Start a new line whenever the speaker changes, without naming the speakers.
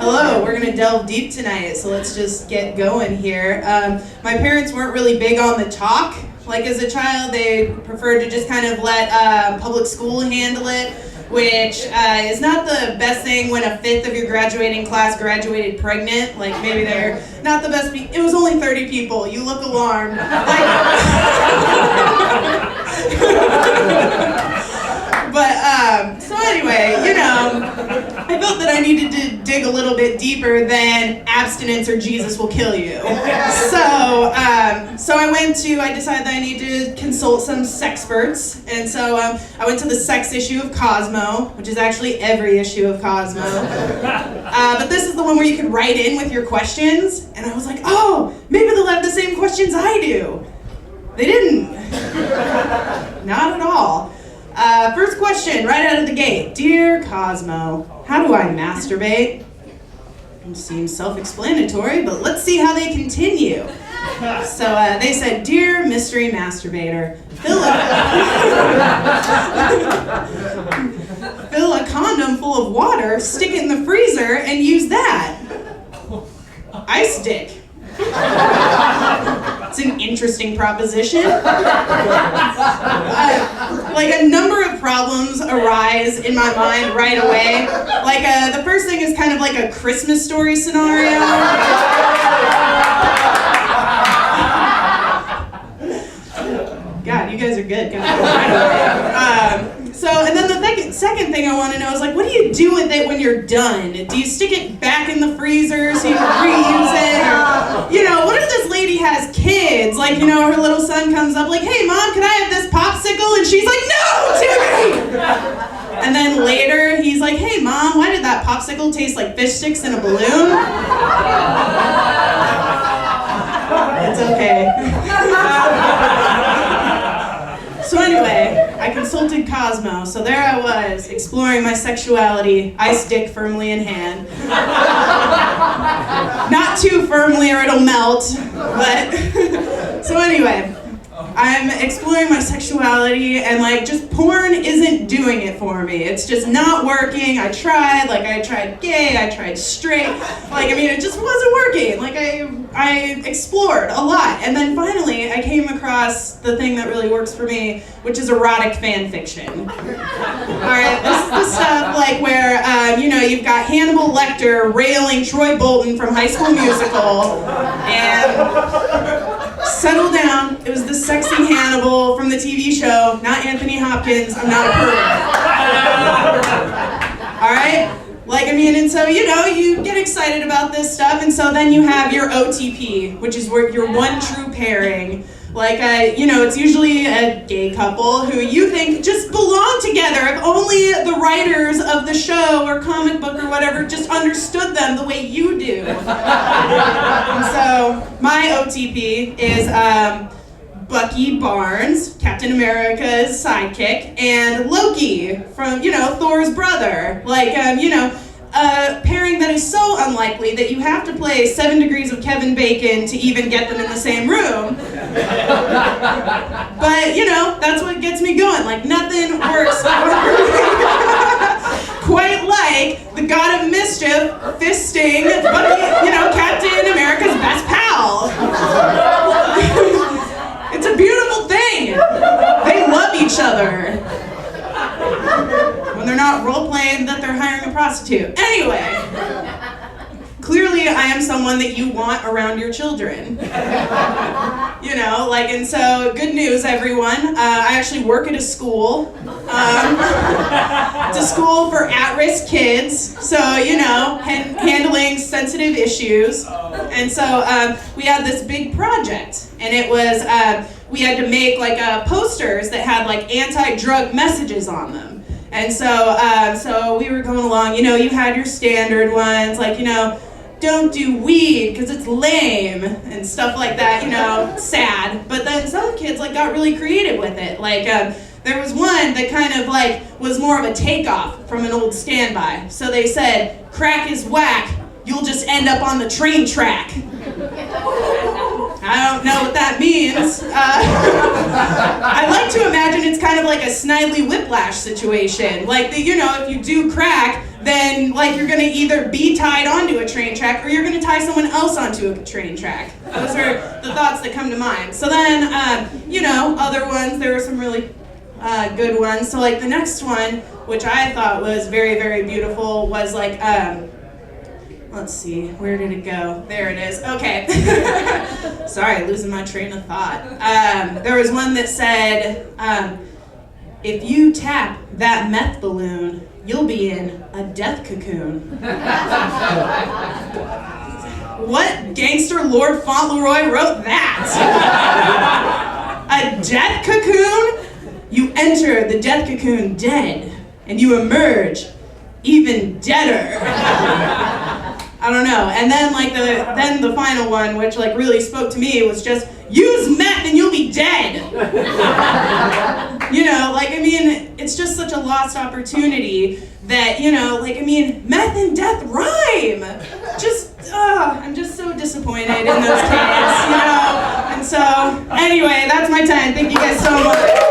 Hello, we're gonna delve deep tonight, so let's just get going here. My parents weren't really big on the talk. Like as a child, they preferred to just kind of let public school handle it, which is not the best thing when a fifth of your graduating class graduated pregnant. Like maybe they're not the best. It was only 30 people. You look alarmed. So anyway, I felt that I needed to dig a little bit deeper than abstinence or Jesus will kill you. So I decided that I need to consult some sexperts, and so I went to the sex issue of Cosmo, which is actually every issue of Cosmo. But this is the one where you can write in with your questions, and I was like, oh, maybe they'll have the same questions I do. They didn't. Not at all. First question, right out of the gate. Dear Cosmo, how do I masturbate? It seems self-explanatory, but let's see how they continue. So they said, Dear Mystery Masturbator, fill a condom full of water, stick it in the freezer, and use that. Ice dick. It's an interesting proposition. Like a number of problems arise in my mind right away. Like the first thing is kind of like a Christmas Story scenario. God, you guys are good. And then the second thing I want to know is like, what do you do with it when you're done? Do you stick it back in the freezer so you can reuse it? Or, what if this lady has kids? Like, her little son comes up like, hey, Mom, can I have this popsicle? And she's like, no, Timmy! And then later, he's like, hey, Mom, why did that popsicle taste like fish sticks in a balloon? It's okay. So anyway, I consulted Cosmo, so there I was, exploring my sexuality, ice dick firmly in hand. Not too firmly or it'll melt, but... So anyway, I'm exploring my sexuality, and just porn isn't doing it for me. It's just not working. I tried gay, I tried straight. It just wasn't working. I explored a lot, and then finally I came across the thing that really works for me, which is erotic fan fiction. Alright, this is the stuff where, you've got Hannibal Lecter railing Troy Bolton from High School Musical, and settle down, it was the sexy Hannibal from the TV show, not Anthony Hopkins, I'm not a pervert. Alright? And so, you get excited about this stuff, and so then you have your OTP, which is where your one true pairing. It's usually a gay couple who you think just belong together if only the writers of the show or comic book or whatever just understood them the way you do. And so, my OTP is Bucky Barnes, Captain America's sidekick, and Loki from, Thor's brother. A pairing that is so unlikely that you have to play 7 Degrees of Kevin Bacon to even get them in the same room. But, that's what gets me going. Nothing works quite like the god of mischief fisting Bucky, Captain America's best pal. It's a beautiful thing. They love each other. When they're not role-playing that they're hiring a prostitute. Anyway, clearly I am someone that you want around your children. And so good news, everyone. I actually work at a school. It's a school for at-risk kids, so, handling sensitive issues. And so we had this big project, and it was, we had to make posters that had anti-drug messages on them. And so we were going along, you had your standard ones, don't do weed because it's lame and stuff like that, sad. But then some kids got really creative with it. There was one that kind of was more of a takeoff from an old standby. So they said, crack is whack, you'll just end up on the train track. I don't know what that means. I like to imagine it's kind of like a Snidely Whiplash situation. If you do crack, then like you're gonna either be tied onto a train track or you're gonna tie someone else onto a train track. Those are the thoughts that come to mind. So then, you know, other ones, there were some really good ones. So like the next one, which I thought was very, very beautiful, was like, let's see, where did it go? There it is, okay. Sorry, losing my train of thought. There was one that said, if you tap that meth balloon, you'll be in a death cocoon. What gangster Lord Fauntleroy wrote that? A death cocoon? You enter the death cocoon dead, and you emerge even deader. I don't know. And then like the final one, which like really spoke to me, was just use meth and you'll be dead. You know, like, I mean, it's just such a lost opportunity that, you know, like, I mean, meth and death rhyme. Just, I'm just so disappointed in those kids, you know. And so, anyway, that's my time. Thank you guys so much.